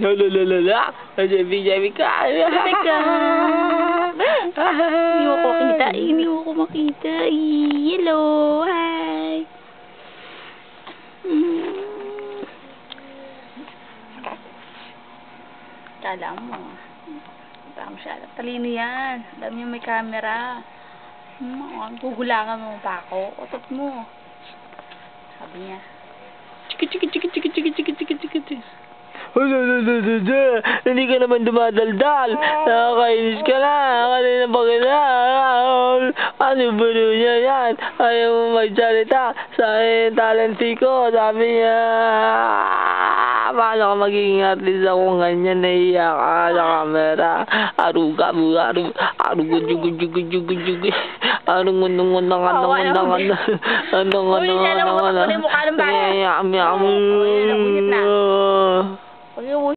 Lalalala. Sabi ka. Teka. Hindi ko makita. Hindi ko makita. Hello. Hi. Kala mo. Parang masyado. Talino yan. Alam niyo may camera. Gugulangan mo pa ako. Otot mo. Sabi niya. Chiki. Hindi ka naman dumadaldal. Nakakainis ka na. Kanina pa ka. Ano ba niya yan? Ayaw mo magsalita sa talenti ko. Sabi niya, paano ka magiging artist ako ganyan? Nahiya ka sa camera. Aruga mo, aruga.